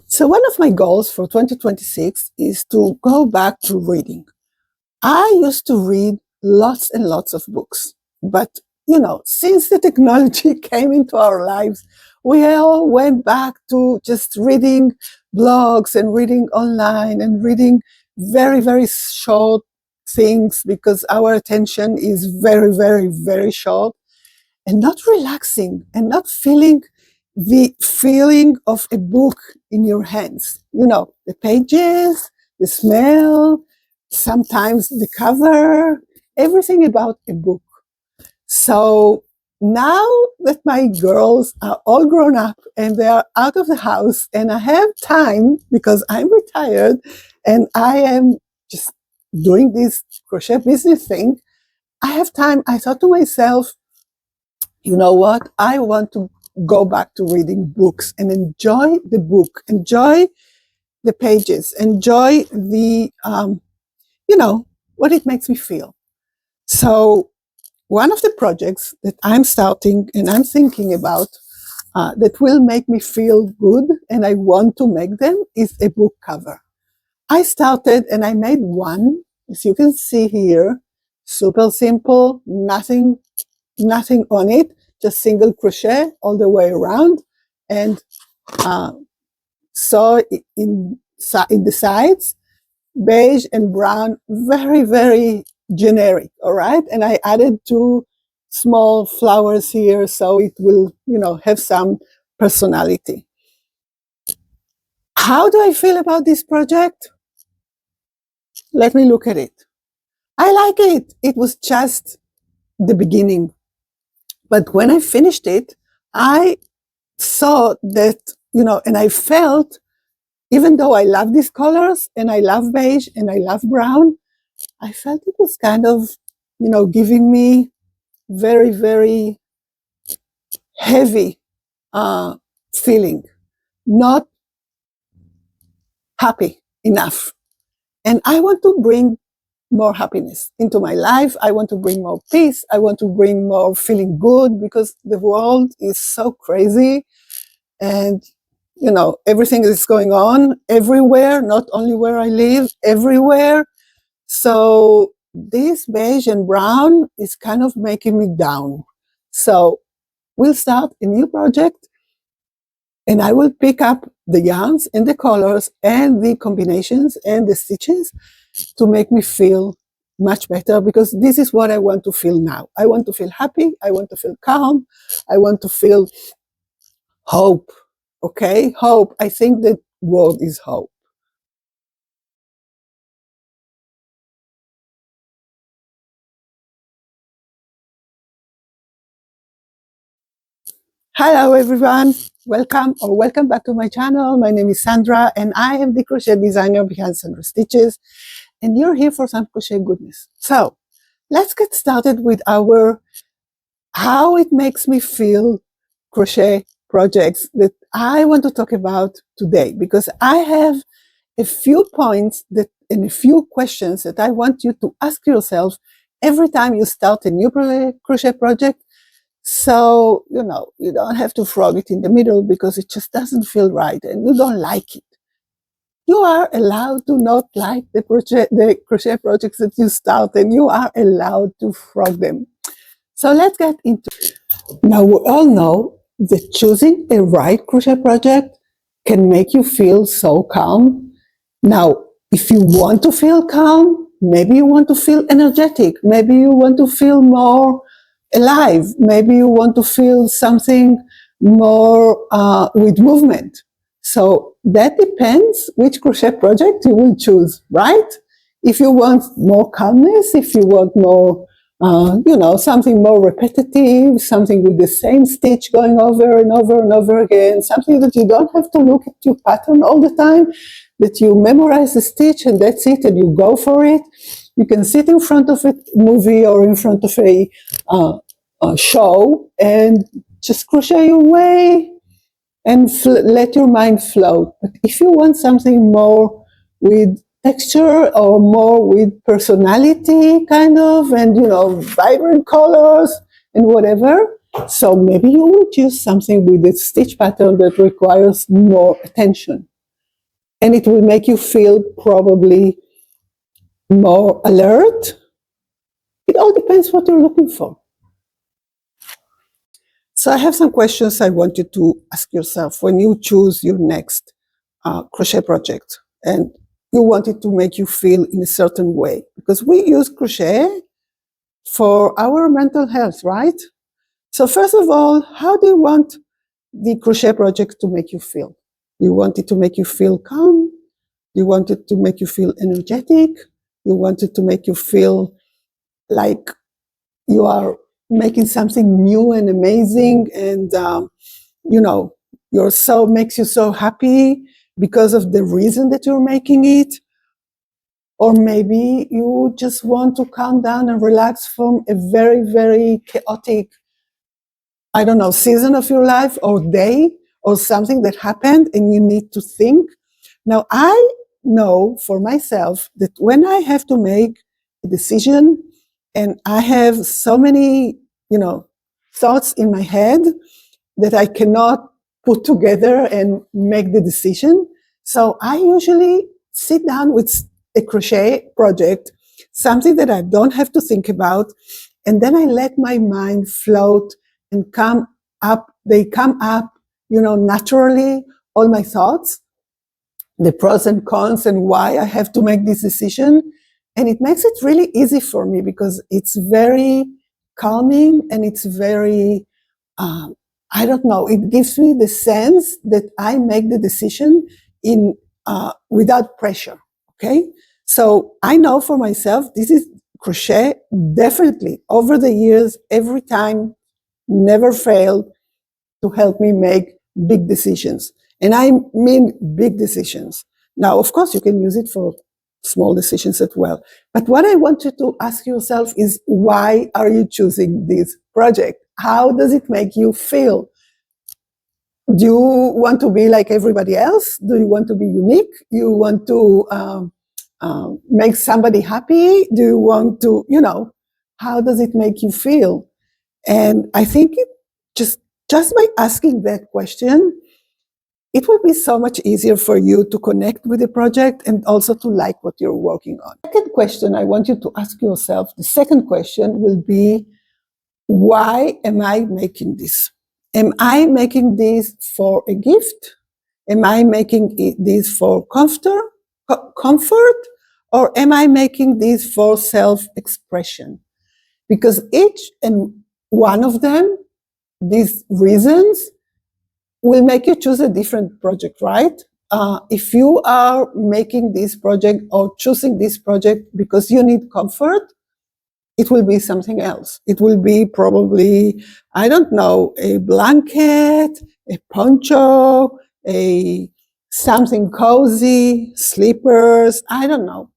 So one of my goals for 2026 is to go back to reading. I used to read lots and lots of books, but since the technology came into our lives, we all went back to just reading blogs and reading online and reading very, very short things because our attention is very, very, very short and not relaxing and not feeling the feeling of a book in your hands. The pages, the smell, sometimes the cover, everything about a book. So now that my girls are all grown up and they are out of the house and I have time because I'm retired and I am just doing this crochet business thing, I have time. I thought to myself, you know what? I want to go back to reading books and enjoy the book, enjoy the pages, enjoy the, what it makes me feel. So one of the projects that I'm starting and I'm thinking about that will make me feel good and I want to make them is a book cover. I started and I made one, as you can see here, super simple, nothing on it, just single crochet all the way around, and saw in the sides, beige and brown, very, very generic, all right? And I added 2 small flowers here so it will, have some personality. How do I feel about this project? Let me look at it. I like it. It was just the beginning. But when I finished it, I saw that, and I felt, even though I love these colors and I love beige and I love brown, I felt it was kind of, giving me very, very heavy feeling, not happy enough. And I want to bring more happiness into my life. I want to bring more peace. I want to bring more feeling good because the world is so crazy and, everything is going on everywhere, not only where I live, everywhere. So this beige and brown is kind of making me down. So we'll start a new project and I will pick up the yarns and the colors and the combinations and the stitches to make me feel much better because this is what I want to feel now. I want to feel happy. I want to feel calm. I want to feel hope. Okay? Hope. I think the word is hope. Hello everyone, welcome back to my channel. My name is Sandra and I am the crochet designer behind Sandra Stitches and you're here for some crochet goodness. So let's get started with our how it makes me feel crochet projects that I want to talk about today because I have a few points and a few questions that I want you to ask yourself every time you start a new crochet project. So, you don't have to frog it in the middle because it just doesn't feel right and you don't like it. You are allowed to not like the crochet projects that you start and you are allowed to frog them. So let's get into it. Now, we all know that choosing a right crochet project can make you feel so calm. Now, if you want to feel calm, maybe you want to feel energetic, maybe you want to feel more alive. Maybe you want to feel something more with movement. So that depends which crochet project you will choose, right? If you want more calmness, if you want more, something more repetitive, something with the same stitch going over and over and over again, something that you don't have to look at your pattern all the time, that you memorize the stitch and that's it and you go for it. You can sit in front of a movie or in front of a show and just crochet your way and let your mind float. But if you want something more with texture or more with personality kind of and vibrant colors and whatever, so maybe you would choose something with a stitch pattern that requires more attention. and it will make you feel probably more alert. It all depends what you're looking for. So I have some questions I want you to ask yourself when you choose your next crochet project and you want it to make you feel in a certain way, because we use crochet for our mental health, right? So first of all, how do you want the crochet project to make you feel? You want it to make you feel calm? You want it to make you feel energetic? You want it to make you feel like you are making something new and amazing, and makes you so happy because of the reason that you're making it? Or maybe you just want to calm down and relax from a very, very chaotic, I don't know, season of your life or day or something that happened and you need to think. Now, I know for myself that when I have to make a decision and I have so many, thoughts in my head that I cannot put together and make the decision. So I usually sit down with a crochet project, something that I don't have to think about, and then I let my mind float and come up. They come up, naturally, all my thoughts, the pros and cons and why I have to make this decision. And it makes it really easy for me because it's very calming and it's very, it gives me the sense that I make the decision without pressure, okay? So I know for myself, this is crochet, definitely, over the years, every time, never failed to help me make big decisions. And I mean big decisions. Now, of course, you can use it for small decisions as well. But what I want you to ask yourself is, why are you choosing this project? How does it make you feel? Do you want to be like everybody else? Do you want to be unique? You want to make somebody happy? Do you want to, how does it make you feel? And I think just by asking that question, it will be so much easier for you to connect with the project and also to like what you're working on. The second question I want you to ask yourself, the second question will be, why am I making this? Am I making this for a gift? Am I making this for comfort? Or am I making this for self-expression? Because each and one of them, these reasons, will make you choose a different project, right? If you are making this project or choosing this project because you need comfort, it will be something else. It will be probably, I don't know, a blanket, a poncho, something cozy, slippers, I don't know.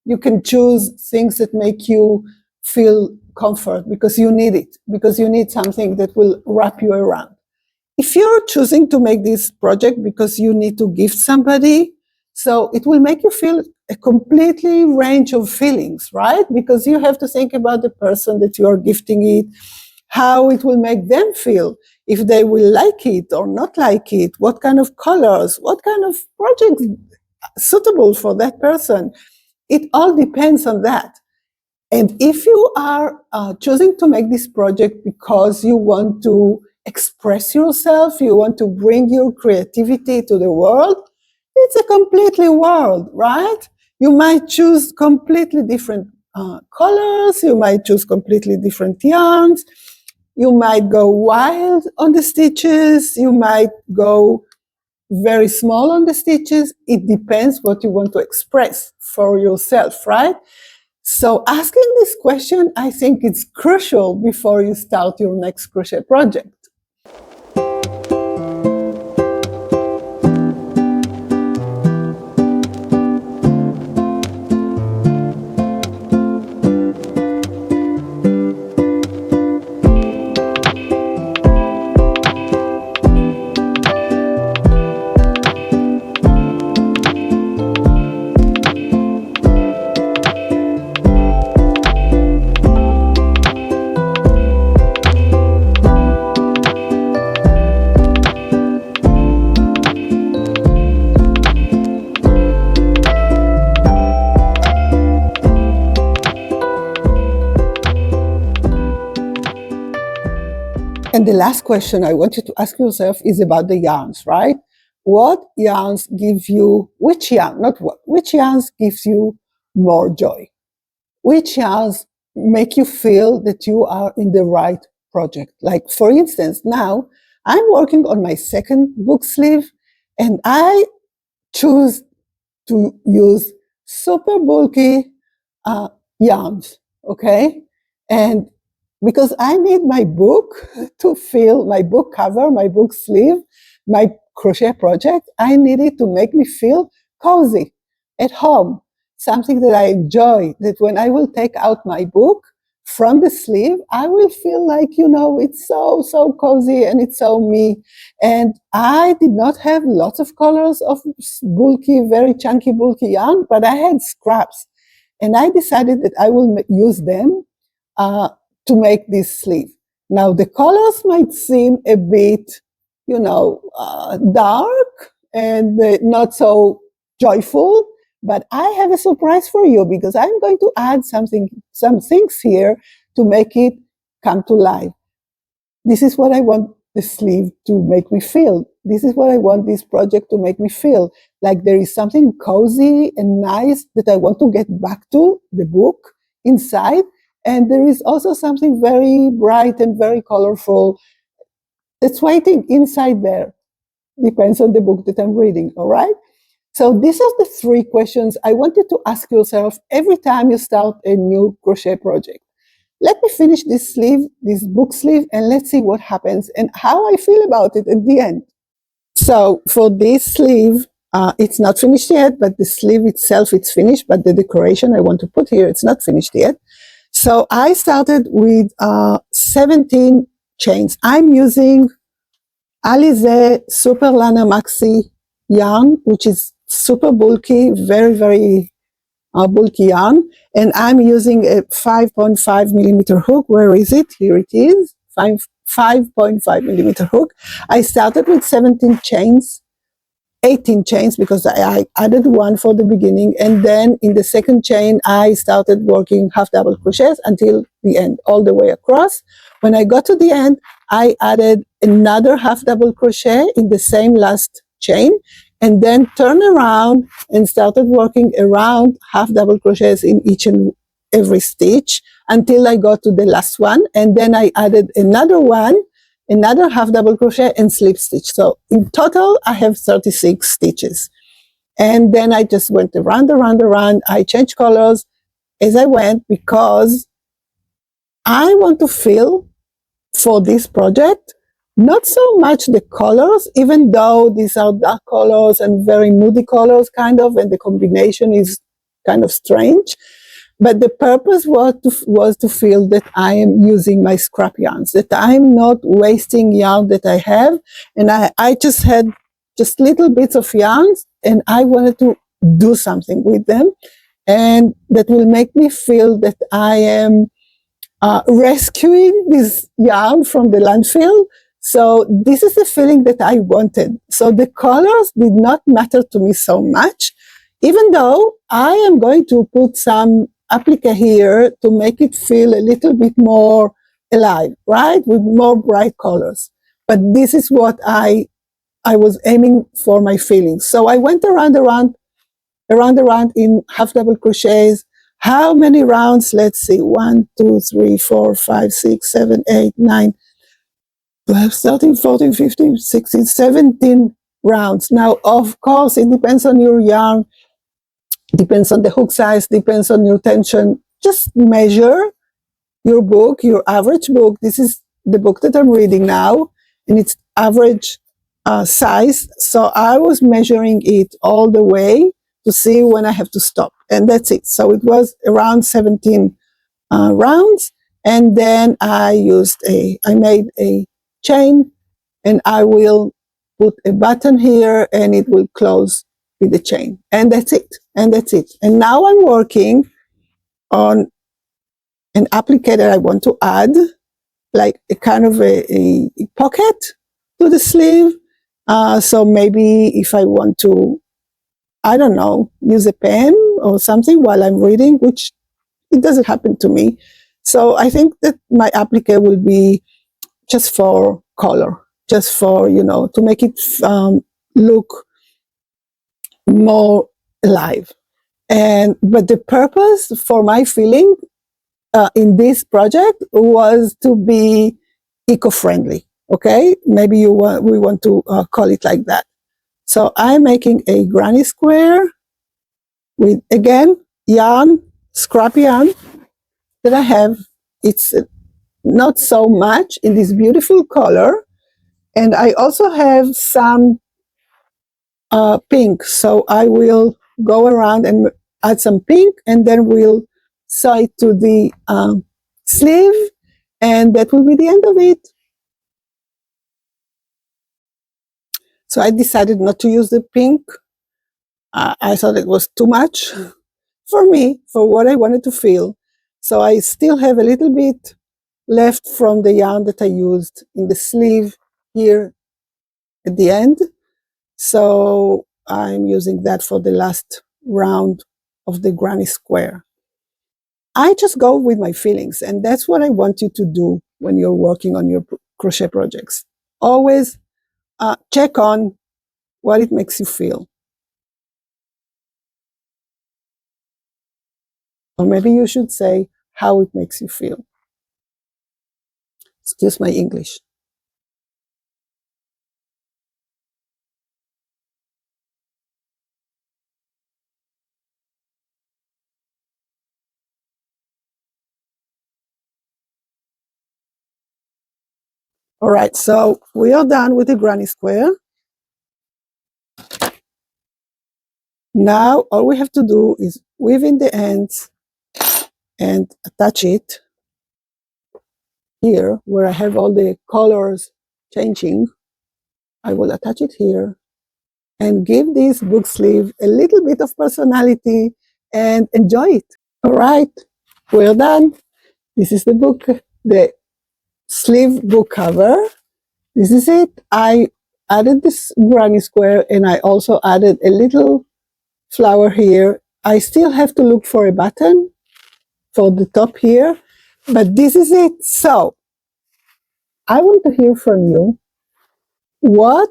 You can choose things that make you feel comfort because you need it, because you need something that will wrap you around. If you're choosing to make this project because you need to gift somebody, so it will make you feel a completely range of feelings, right? Because you have to think about the person that you are gifting it, how it will make them feel, if they will like it or not like it, what kind of colors, what kind of project suitable for that person. It all depends on that. And if you are choosing to make this project because you want to express yourself, you want to bring your creativity to the world, it's a completely world, right? You might choose completely different colors, you might choose completely different yarns, you might go wild on the stitches, you might go very small on the stitches. It depends what you want to express for yourself, right? So asking this question, I think it's crucial before you start your next crochet project. And the last question I want you to ask yourself is about the yarns, right? What yarns give you, which yarn, not what, which yarns gives you more joy? Which yarns make you feel that you are in the right project? Like, for instance, now I'm working on my second book sleeve and I choose to use super bulky yarns, okay? And because I need my book to feel, my book cover, my book sleeve, my crochet project, I need it to make me feel cozy at home, something that I enjoy, that when I will take out my book from the sleeve, I will feel like, you know, it's so, so cozy and it's so me. And I did not have lots of colors of bulky, very chunky, bulky yarn, but I had scraps. And I decided that I will use them to make this sleeve. Now, the colors might seem a bit, you know, dark and not so joyful, but I have a surprise for you because I'm going to add some things here to make it come to life. This is what I want the sleeve to make me feel. This is what I want this project to make me feel. Like there is something cozy and nice that I want to get back to, the book inside. And there is also something very bright and very colorful that's waiting inside there. Depends on the book that I'm reading, all right? So these are the three questions I want you to ask yourself every time you start a new crochet project. Let me finish this sleeve, this book sleeve, and let's see what happens and how I feel about it at the end. So for this sleeve, it's not finished yet, but the sleeve itself, it's finished, but the decoration I want to put here, it's not finished yet. So I started with 17 chains. I'm using Alize Super Lana Maxi yarn, which is super bulky, very, very bulky yarn. And I'm using a 5.5 millimeter hook. Where is it? Here it is, 5.5 millimeter hook. I started with 17 chains, 18 chains because I added one for the beginning, and then in the second chain I started working half double crochets until the end, all the way across. When I got to the end, I added another half double crochet in the same last chain, and then turned around and started working around half double crochets in each and every stitch until I got to the last one, and then I added another one, another half double crochet and slip stitch. So in total, I have 36 stitches. And then I just went around. I changed colors as I went because I want to feel for this project, not so much the colors, even though these are dark colors and very moody colors kind of, and the combination is kind of strange. But the purpose was to feel that I am using my scrap yarns, that I'm not wasting yarn that I have. And I just had just little bits of yarns and I wanted to do something with them. And that will make me feel that I am rescuing this yarn from the landfill. So this is the feeling that I wanted. So the colors did not matter to me so much, even though I am going to put some applique here to make it feel a little bit more alive, right? With more bright colors. But this is what I was aiming for my feelings. So I went around in half double crochets. How many rounds? Let's see. 1, 2, 3, 4, 5, 6, 7, 8, 9, 12, 13, 14, 15, 16, 17 rounds. Now, of course, it depends on your yarn, depends on the hook size, depends on your tension. Just measure your book, your average book. This is the book that I'm reading now, and it's average size. So I was measuring it all the way to see when I have to stop. And that's it. So it was around 17 rounds. And then I made a chain, and I will put a button here and it will close with the chain. And that's it. And that's it. And now I'm working on an applique that I want to add, like a kind of a pocket to the sleeve. So maybe if I want to, I don't know, use a pen or something while I'm reading, which it doesn't happen to me. So I think that my applique will be just for color, just for, to make it look more alive. But the purpose for my feeling in this project was to be eco-friendly. Okay, maybe we want to call it like that. So I'm making a granny square with, again, yarn, scrap yarn that I have. It's not so much in this beautiful color, and I also have some pink, so I will go around and add some pink, and then we'll sew it to the sleeve, and that will be the end of it. So I decided not to use the pink. I thought it was too much for me, for what I wanted to feel. So I still have a little bit left from the yarn that I used in the sleeve here at the end. So I'm using that for the last round of the granny square. I just go with my feelings, and that's what I want you to do when you're working on your crochet projects. Always check on what it makes you feel. Or maybe you should say how it makes you feel. Excuse my English. All right, so we are done with the granny square. Now all we have to do is weave in the ends and attach it here where I have all the colors changing. I will attach it here and give this book sleeve a little bit of personality and enjoy it. All right, we're done. This is the book, the sleeve book cover. This is it. I added this granny square, and I also added a little flower here. I still have to look for a button for the top here, but this is it. So I want to hear from you. What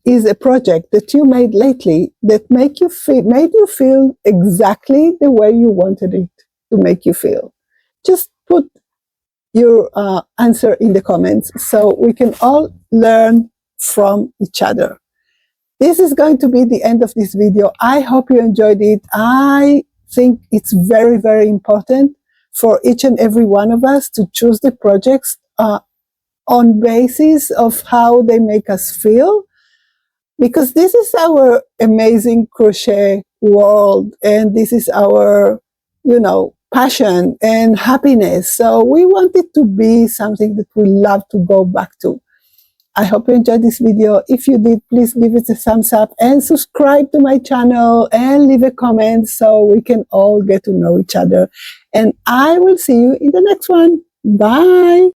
is a project that you made lately that made you feel exactly the way you wanted it to make you feel? Just put your answer in the comments so we can all learn from each other. This is going to be the end of this video. I hope you enjoyed it. I think it's very, very important for each and every one of us to choose the projects on basis of how they make us feel, because this is our amazing crochet world, and this is our, passion and happiness. So we want it to be something that we love to go back to. I hope you enjoyed this video. If you did, please give it a thumbs up and subscribe to my channel and leave a comment so we can all get to know each other. And I will see you in the next one. Bye.